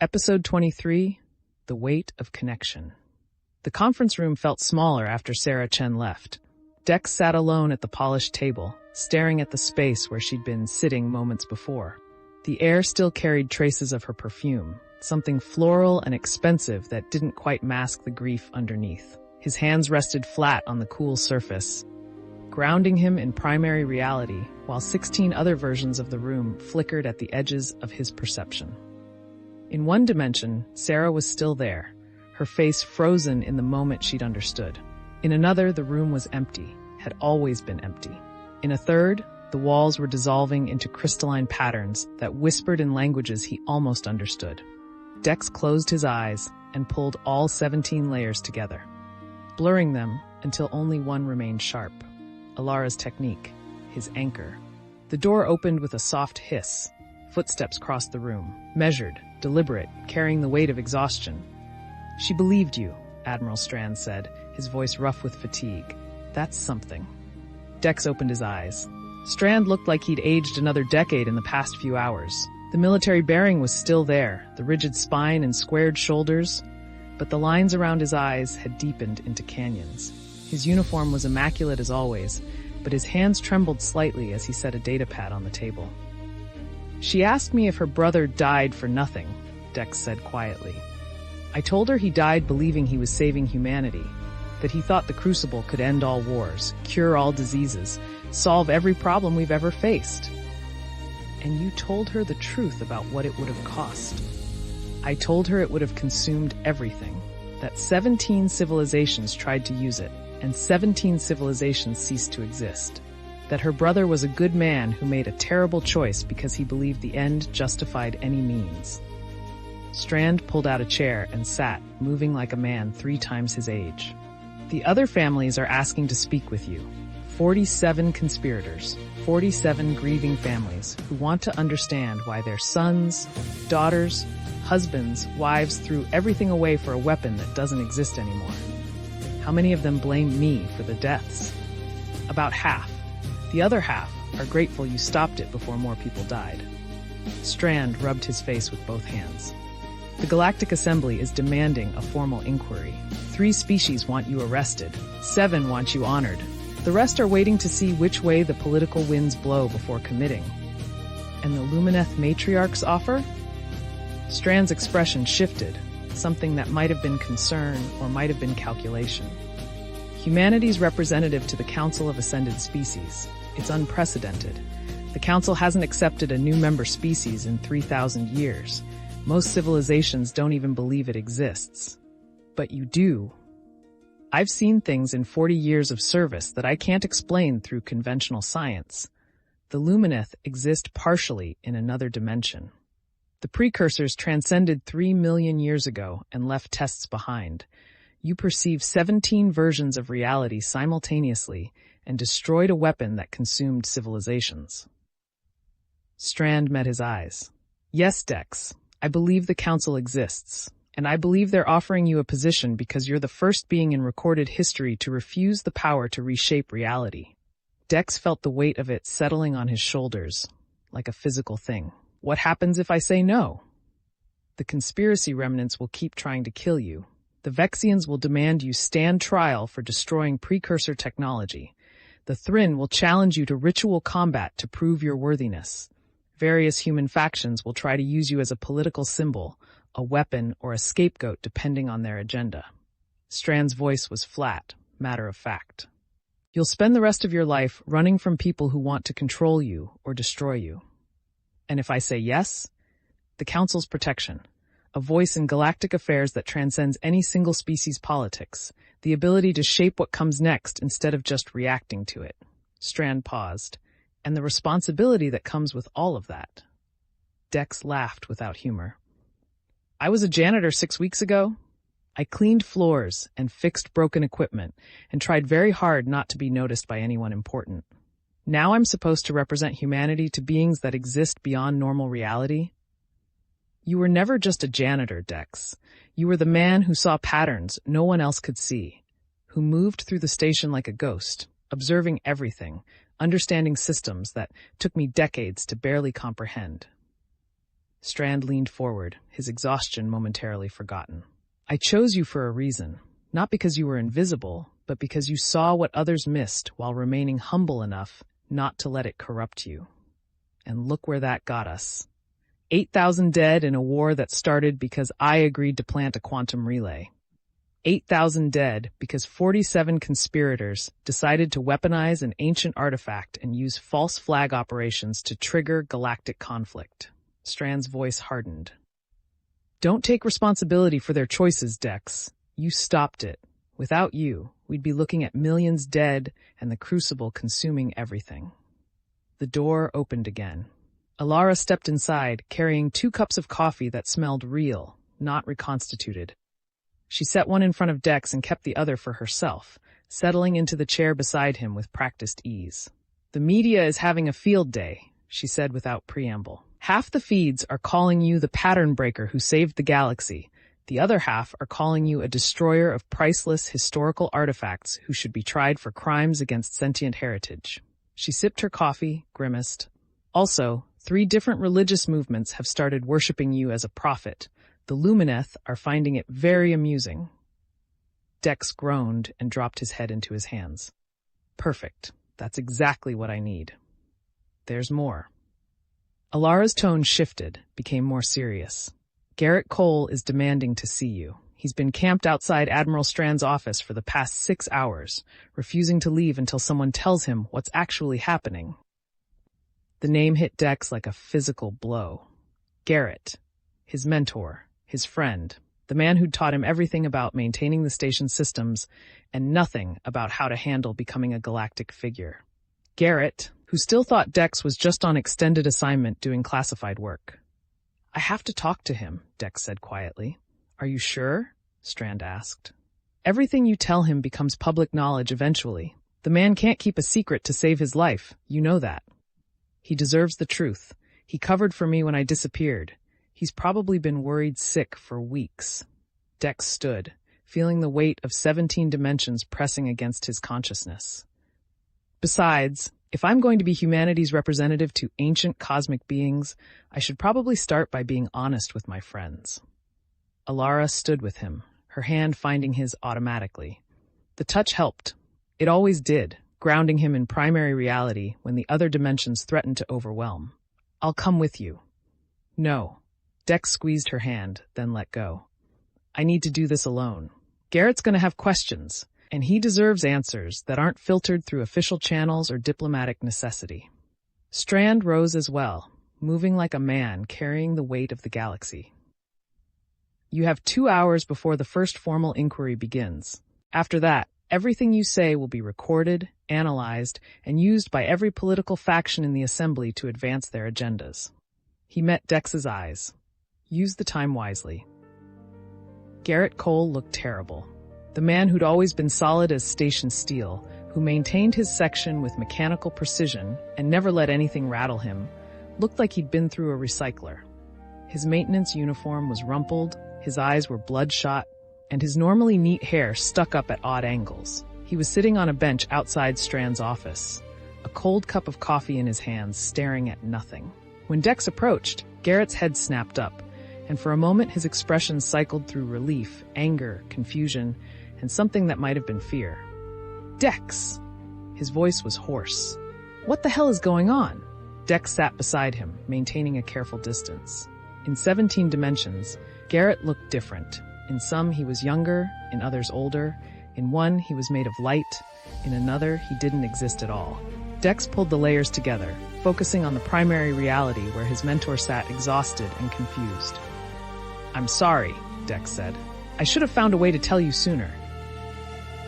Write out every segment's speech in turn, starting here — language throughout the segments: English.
Episode 23, The Weight of Connection. The conference room felt smaller after Sarah Chen left. Dex sat alone at the polished table, staring at the space where she'd been sitting moments before. The air still carried traces of her perfume, something floral and expensive that didn't quite mask the grief underneath. His hands rested flat on the cool surface, grounding him in primary reality, while 16 other versions of the room flickered at the edges of his perception. In one dimension, Sarah was still there, her face frozen in the moment she'd understood. In another, the room was empty, had always been empty. In a third, the walls were dissolving into crystalline patterns that whispered in languages he almost understood. Dex closed his eyes and pulled all 17 layers together, blurring them until only one remained sharp. Elara's technique, his anchor. The door opened with a soft hiss. Footsteps crossed the room, measured, deliberate, carrying the weight of exhaustion. "She believed you," Admiral Strand said, his voice rough with fatigue. "That's something." Dex opened his eyes. Strand looked like he'd aged another decade in the past few hours. The military bearing was still there, the rigid spine and squared shoulders, but the lines around his eyes had deepened into canyons. His uniform was immaculate as always, but his hands trembled slightly as he set a datapad on the table. "She asked me if her brother died for nothing," Dex said quietly. "I told her he died believing he was saving humanity, that he thought the Crucible could end all wars, cure all diseases, solve every problem we've ever faced." "And you told her the truth about what it would have cost." "I told her it would have consumed everything, that 17 civilizations tried to use it, and 17 civilizations ceased to exist. That her brother was a good man who made a terrible choice because he believed the end justified any means." Strand pulled out a chair and sat, moving like a man 3 times his age. "The other families are asking to speak with you. 47 conspirators, 47 grieving families who want to understand why their sons, daughters, husbands, wives threw everything away for a weapon that doesn't exist anymore. How many of them blame me for the deaths? About half. The other half are grateful you stopped it before more people died." Strand rubbed his face with both hands. "The Galactic Assembly is demanding a formal inquiry. 3 species want you arrested. 7 want you honored. The rest are waiting to see which way the political winds blow before committing." "And the Lumineth matriarch's offer?" Strand's expression shifted, something that might have been concern or might have been calculation. "Humanity's representative to the Council of Ascended Species. It's unprecedented. The Council hasn't accepted a new member species in 3,000 years. Most civilizations don't even believe it exists. But you do. I've seen things in 40 years of service that I can't explain through conventional science. The Lumineth exist partially in another dimension. The precursors transcended 3 million years ago and left tests behind. You perceive 17 versions of reality simultaneously and destroyed a weapon that consumed civilizations." Strand met his eyes. "Yes, Dex, I believe the Council exists, and I believe they're offering you a position because you're the first being in recorded history to refuse the power to reshape reality." Dex felt the weight of it settling on his shoulders, like a physical thing. "What happens if I say no?" "The conspiracy remnants will keep trying to kill you. The Vexians will demand you stand trial for destroying precursor technology. The Thrin will challenge you to ritual combat to prove your worthiness. Various human factions will try to use you as a political symbol, a weapon, or a scapegoat depending on their agenda." Strand's voice was flat, matter of fact. "You'll spend the rest of your life running from people who want to control you or destroy you. And if I say yes, the Council's protection, a voice in galactic affairs that transcends any single species' politics, the ability to shape what comes next instead of just reacting to it." Strand paused. "And the responsibility that comes with all of that." Dex laughed without humor. "I was a janitor 6 weeks ago. I cleaned floors and fixed broken equipment and tried very hard not to be noticed by anyone important. Now I'm supposed to represent humanity to beings that exist beyond normal reality. You were never just a janitor, Dex. You were the man who saw patterns no one else could see, who moved through the station like a ghost, observing everything, understanding systems that took me decades to barely comprehend." Strand leaned forward, his exhaustion momentarily forgotten. I chose you for a reason, not because you were invisible, but because you saw what others missed while remaining humble enough not to let it corrupt you. And look where that got us. 8,000 dead in a war that started because I agreed to plant a quantum relay. 8,000 dead because 47 conspirators decided to weaponize an ancient artifact and use false flag operations to trigger galactic conflict. Strand's voice hardened. Don't take responsibility for their choices, Dex. You stopped it. Without you, we'd be looking at millions dead and the Crucible consuming everything. The door opened again. Elara stepped inside, carrying 2 cups of coffee that smelled real, not reconstituted. She set one in front of Dex and kept the other for herself, settling into the chair beside him with practiced ease. The media is having a field day, she said without preamble. Half the feeds are calling you the pattern breaker who saved the galaxy. The other half are calling you a destroyer of priceless historical artifacts who should be tried for crimes against sentient heritage. She sipped her coffee, grimaced. Also, 3 different religious movements have started worshipping you as a prophet. The Lumineth are finding it very amusing. Dex groaned and dropped his head into his hands. Perfect. That's exactly what I need. There's more. Alara's tone shifted, became more serious. Garrett Cole is demanding to see you. He's been camped outside Admiral Strand's office for the past 6 hours, refusing to leave until someone tells him what's actually happening. The name hit Dex like a physical blow. Garrett, his mentor, his friend, the man who'd taught him everything about maintaining the station's systems and nothing about how to handle becoming a galactic figure. Garrett, who still thought Dex was just on extended assignment doing classified work. I have to talk to him, Dex said quietly. Are you sure? Strand asked. Everything you tell him becomes public knowledge eventually. The man can't keep a secret to save his life, you know that. He deserves the truth. He covered for me when I disappeared. He's probably been worried sick for weeks. Dex stood, feeling the weight of 17 dimensions pressing against his consciousness. Besides, if I'm going to be humanity's representative to ancient cosmic beings, I should probably start by being honest with my friends. Elara stood with him, her hand finding his automatically. The touch helped. It always did, grounding him in primary reality when the other dimensions threatened to overwhelm. I'll come with you. No. Dex squeezed her hand, then let go. I need to do this alone. Garrett's going to have questions, and he deserves answers that aren't filtered through official channels or diplomatic necessity. Strand rose as well, moving like a man carrying the weight of the galaxy. You have 2 hours before the first formal inquiry begins. After that, everything you say will be recorded, analyzed, and used by every political faction in the Assembly to advance their agendas. He met Dex's eyes. Use the time wisely. Garrett Cole looked terrible. The man who'd always been solid as station steel, who maintained his section with mechanical precision and never let anything rattle him, looked like he'd been through a recycler. His maintenance uniform was rumpled, his eyes were bloodshot, and his normally neat hair stuck up at odd angles. He was sitting on a bench outside Strand's office, a cold cup of coffee in his hands, staring at nothing. When Dex approached, Garrett's head snapped up, and for a moment his expression cycled through relief, anger, confusion, and something that might have been fear. Dex! His voice was hoarse. What the hell is going on? Dex sat beside him, maintaining a careful distance. In 17 dimensions, Garrett looked different. In some, he was younger, in others older. In one, he was made of light. In another, he didn't exist at all. Dex pulled the layers together, focusing on the primary reality where his mentor sat exhausted and confused. I'm sorry, Dex said. I should have found a way to tell you sooner.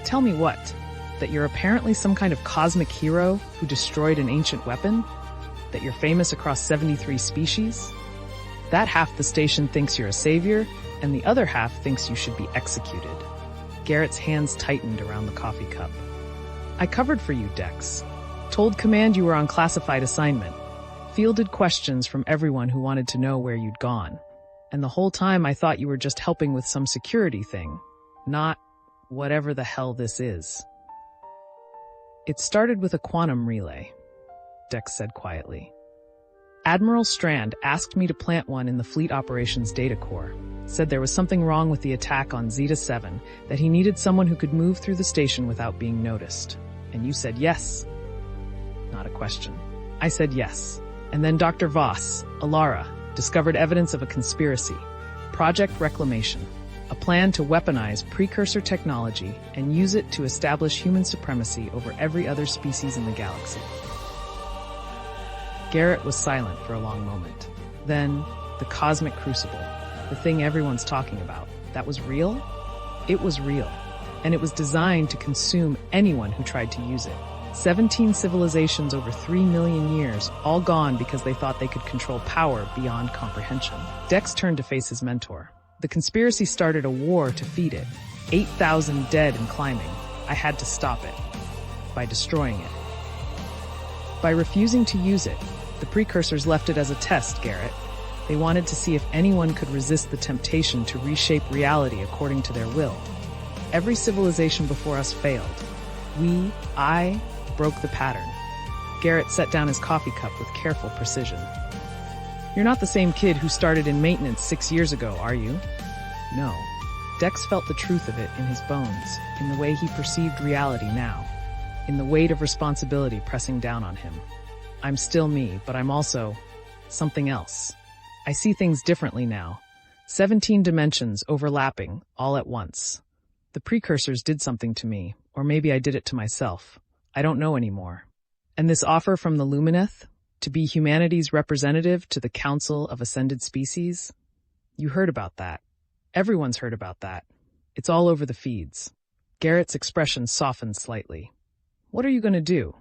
Tell me what? That you're apparently some kind of cosmic hero who destroyed an ancient weapon? That you're famous across 73 species? That half the station thinks you're a savior, and the other half thinks you should be executed. Garrett's hands tightened around the coffee cup. I covered for you, Dex. Told command you were on classified assignment. Fielded questions from everyone who wanted to know where you'd gone. And the whole time I thought you were just helping with some security thing, not whatever the hell this is. It started with a quantum relay, Dex said quietly. Admiral Strand asked me to plant one in the Fleet Operations Data Core. Said there was something wrong with the attack on Zeta 7, that he needed someone who could move through the station without being noticed. And you said yes. Not a question. I said yes. And then Dr. Voss, Elara, discovered evidence of a conspiracy. Project Reclamation. A plan to weaponize precursor technology and use it to establish human supremacy over every other species in the galaxy. Garrett was silent for a long moment. Then, the cosmic crucible, the thing everyone's talking about, that was real? It was real. And it was designed to consume anyone who tried to use it. 17 civilizations over 3 million years, all gone because they thought they could control power beyond comprehension. Dex turned to face his mentor. The conspiracy started a war to feed it. 8,000 dead and climbing. I had to stop it. By destroying it. By refusing to use it, the precursors left it as a test, Garrett. They wanted to see if anyone could resist the temptation to reshape reality according to their will. Every civilization before us failed. I, broke the pattern. Garrett set down his coffee cup with careful precision. You're not the same kid who started in maintenance 6 years ago, are you? No. Dex felt the truth of it in his bones, in the way he perceived reality now, in the weight of responsibility pressing down on him. I'm still me, but I'm also something else. I see things differently now. 17 dimensions overlapping, all at once. The precursors did something to me, or maybe I did it to myself. I don't know anymore. And this offer from the Lumineth, to be humanity's representative to the Council of Ascended Species? You heard about that. Everyone's heard about that. It's all over the feeds. Garrett's expression softened slightly. What are you going to do?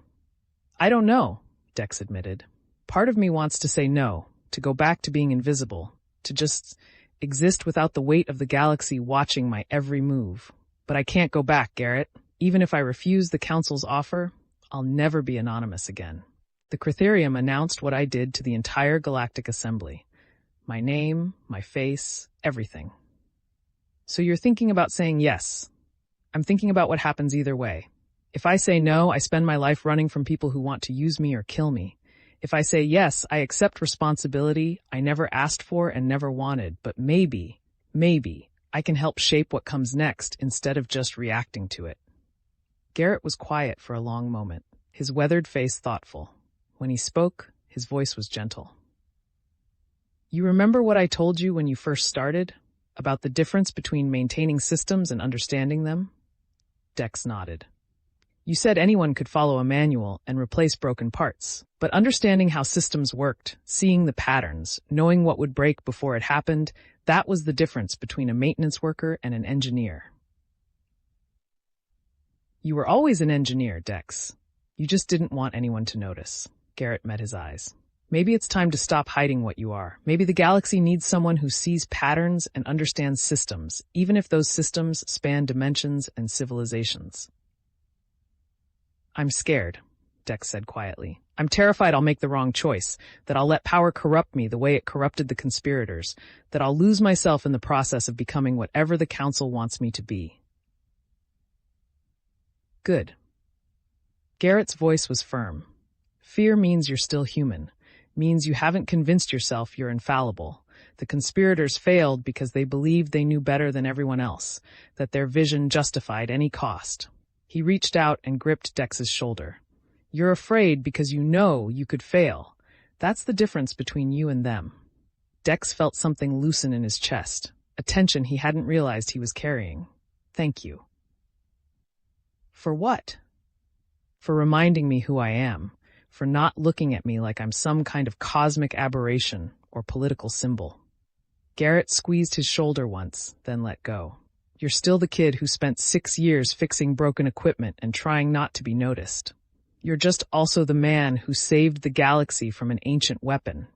I don't know, Dex admitted. Part of me wants to say no, to go back to being invisible, to just exist without the weight of the galaxy watching my every move. But I can't go back, Garrett. Even if I refuse the Council's offer, I'll never be anonymous again. The Critharium announced what I did to the entire Galactic Assembly. My name, my face, everything. So you're thinking about saying yes. I'm thinking about what happens either way. If I say no, I spend my life running from people who want to use me or kill me. If I say yes, I accept responsibility I never asked for and never wanted, but maybe, I can help shape what comes next instead of just reacting to it. Garrett was quiet for a long moment, his weathered face thoughtful. When he spoke, his voice was gentle. You remember what I told you when you first started? About the difference between maintaining systems and understanding them? Dex nodded. You said anyone could follow a manual and replace broken parts, but understanding how systems worked, seeing the patterns, knowing what would break before it happened, that was the difference between a maintenance worker and an engineer. You were always an engineer, Dex. You just didn't want anyone to notice. Garrett met his eyes. Maybe it's time to stop hiding what you are. Maybe the galaxy needs someone who sees patterns and understands systems, even if those systems span dimensions and civilizations. I'm scared, Dex said quietly. I'm terrified I'll make the wrong choice, that I'll let power corrupt me the way it corrupted the conspirators, that I'll lose myself in the process of becoming whatever the Council wants me to be. Good. Garrett's voice was firm. Fear means you're still human, means you haven't convinced yourself you're infallible. The conspirators failed because they believed they knew better than everyone else, that their vision justified any cost. He reached out and gripped Dex's shoulder. You're afraid because you know you could fail. That's the difference between you and them. Dex felt something loosen in his chest, a tension he hadn't realized he was carrying. Thank you. For what? For reminding me who I am, for not looking at me like I'm some kind of cosmic aberration or political symbol. Garrett squeezed his shoulder once, then let go. You're still the kid who spent 6 years fixing broken equipment and trying not to be noticed. You're just also the man who saved the galaxy from an ancient weapon.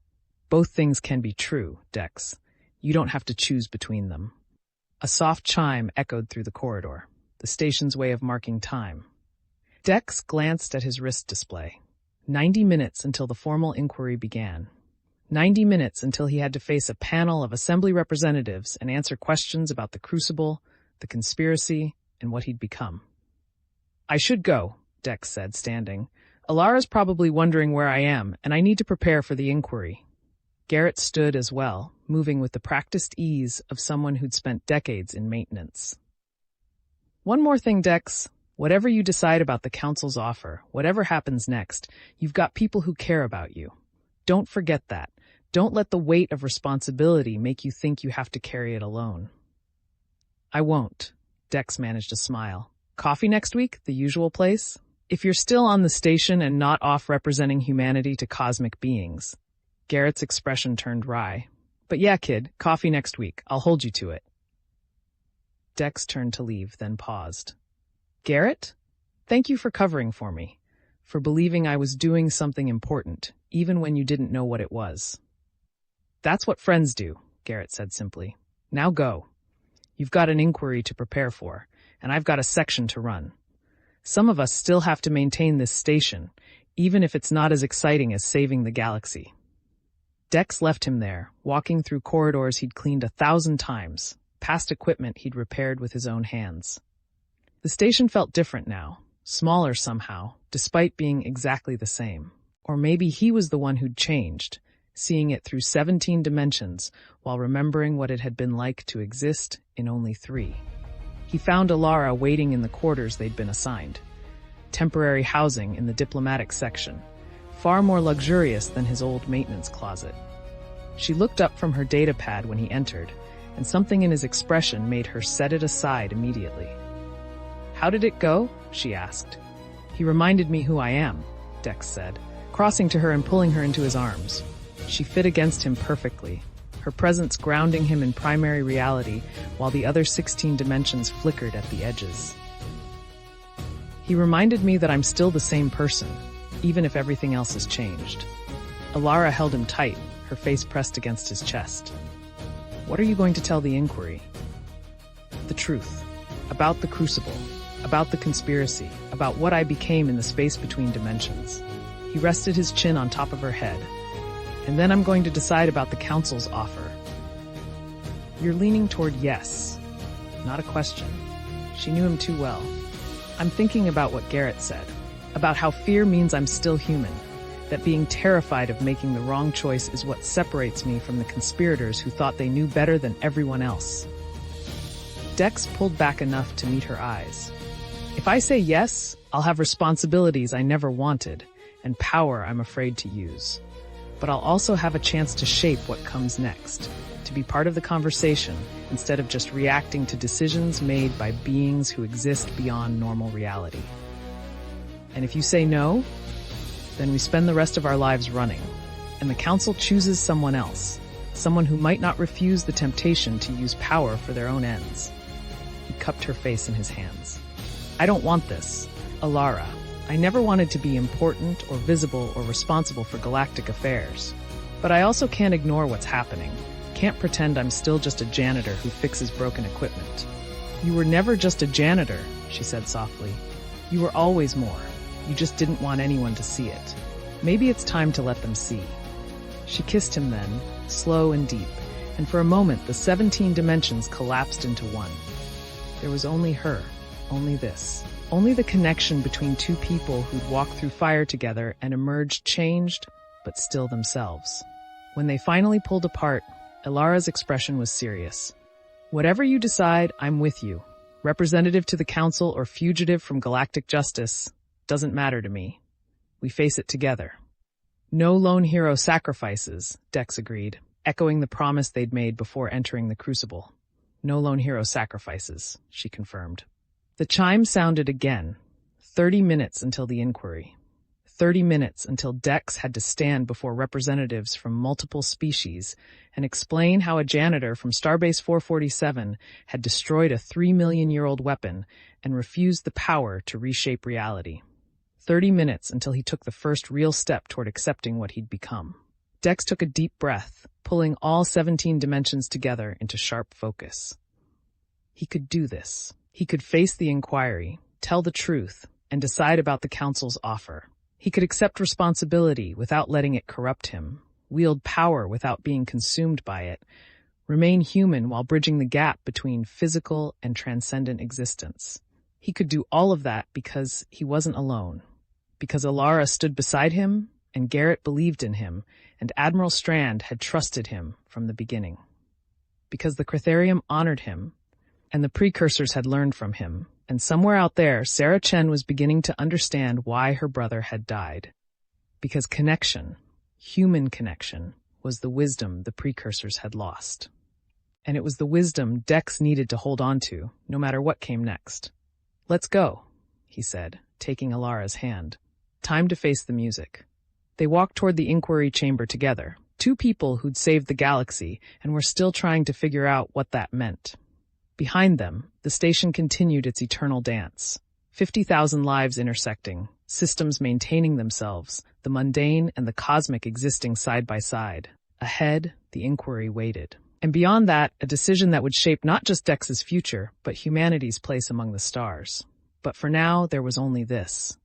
Both things can be true, Dex. You don't have to choose between them. A soft chime echoed through the corridor, the station's way of marking time. Dex glanced at his wrist display. 90 minutes until the formal inquiry began. 90 minutes until he had to face a panel of assembly representatives and answer questions about the Crucible, the conspiracy, and what he'd become. I should go, Dex said, standing. Elara's probably wondering where I am, and I need to prepare for the inquiry. Garrett stood as well, moving with the practiced ease of someone who'd spent decades in maintenance. One more thing, Dex. Whatever you decide about the council's offer, whatever happens next, you've got people who care about you. Don't forget that. Don't let the weight of responsibility make you think you have to carry it alone. I won't. Dex managed a smile. Coffee next week? The usual place? If you're still on the station and not off representing humanity to cosmic beings. Garrett's expression turned wry. But yeah, kid, coffee next week. I'll hold you to it. Dex turned to leave, then paused. Garrett? Thank you for covering for me, for believing I was doing something important, even when you didn't know what it was. That's what friends do, Garrett said simply. Now go. You've got an inquiry to prepare for, and I've got a section to run. Some of us still have to maintain this station, even if it's not as exciting as saving the galaxy. Dex left him there, walking through corridors he'd cleaned 1,000 times, past equipment he'd repaired with his own hands. The station felt different now, smaller somehow, despite being exactly the same. Or maybe he was the one who'd changed, seeing it through 17 dimensions while remembering what it had been like to exist in only 3. He found Elara waiting in the quarters they'd been assigned. Temporary housing in the diplomatic section, far more luxurious than his old maintenance closet. She looked up from her data pad when he entered, and something in his expression made her set it aside immediately. How did it go? She asked. He reminded me who I am, Dex said, crossing to her and pulling her into his arms. She fit against him perfectly, her presence grounding him in primary reality while the other 16 dimensions flickered at the edges. He reminded me that I'm still the same person, even if everything else has changed. Elara held him tight, her face pressed against his chest. What are you going to tell the inquiry? The truth. About the crucible. About the conspiracy. About what I became in the space between dimensions. He rested his chin on top of her head. And then I'm going to decide about the council's offer. You're leaning toward yes. Not a question. She knew him too well. I'm thinking about what Garrett said. About how fear means I'm still human, that being terrified of making the wrong choice is what separates me from the conspirators who thought they knew better than everyone else. Dex pulled back enough to meet her eyes. If I say yes, I'll have responsibilities I never wanted, and power I'm afraid to use. But I'll also have a chance to shape what comes next, to be part of the conversation instead of just reacting to decisions made by beings who exist beyond normal reality. And if you say no, then we spend the rest of our lives running, and the council chooses someone else, someone who might not refuse the temptation to use power for their own ends. He cupped her face in his hands. I don't want this, Elara. I never wanted to be important or visible or responsible for galactic affairs. But I also can't ignore what's happening. Can't pretend I'm still just a janitor who fixes broken equipment. You were never just a janitor, she said softly. You were always more. You just didn't want anyone to see it. Maybe it's time to let them see. She kissed him then, slow and deep, and for a moment the 17 dimensions collapsed into one. There was only her, only this. Only the connection between two people who'd walked through fire together and emerged changed, but still themselves. When they finally pulled apart, Elara's expression was serious. Whatever you decide, I'm with you. Representative to the council or fugitive from galactic justice, doesn't matter to me. We face it together. No lone hero sacrifices, Dex agreed, echoing the promise they'd made before entering the crucible. No lone hero sacrifices, she confirmed. The chime sounded again. 30 minutes until the inquiry. 30 minutes until Dex had to stand before representatives from multiple species and explain how a janitor from Starbase 447 had destroyed a 3-million-year-old weapon and refused the power to reshape reality. 30 minutes until he took the first real step toward accepting what he'd become. Dex took a deep breath, pulling all 17 dimensions together into sharp focus. He could do this. He could face the inquiry, tell the truth, and decide about the council's offer. He could accept responsibility without letting it corrupt him, wield power without being consumed by it, remain human while bridging the gap between physical and transcendent existence. He could do all of that because he wasn't alone. Because Elara stood beside him, and Garrett believed in him, and Admiral Strand had trusted him from the beginning. Because the Cretharium honored him, and the precursors had learned from him, and somewhere out there, Sarah Chen was beginning to understand why her brother had died. Because connection, human connection, was the wisdom the precursors had lost. And it was the wisdom Dex needed to hold on to, no matter what came next. "Let's go," he said, taking Elara's hand. "Time to face the music." They walked toward the inquiry chamber together, two people who'd saved the galaxy and were still trying to figure out what that meant. Behind them, the station continued its eternal dance. 50,000 lives intersecting, systems maintaining themselves, the mundane and the cosmic existing side by side. Ahead, the inquiry waited. And beyond that, a decision that would shape not just Dex's future, but humanity's place among the stars. But for now, there was only this.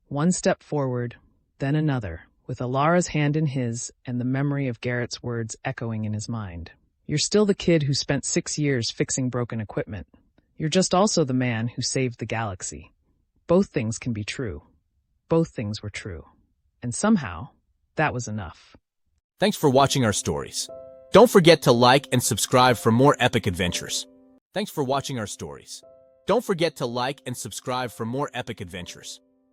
One step forward, then another, with Elara's hand in his and the memory of Garrett's words echoing in his mind. "You're still the kid who spent 6 years fixing broken equipment. You're just also the man who saved the galaxy." Both things can be true. Both things were true. And somehow, that was enough. Thanks for watching our stories. Don't forget to like and subscribe for more epic adventures. Thanks for watching our stories. Don't forget to like and subscribe for more epic adventures.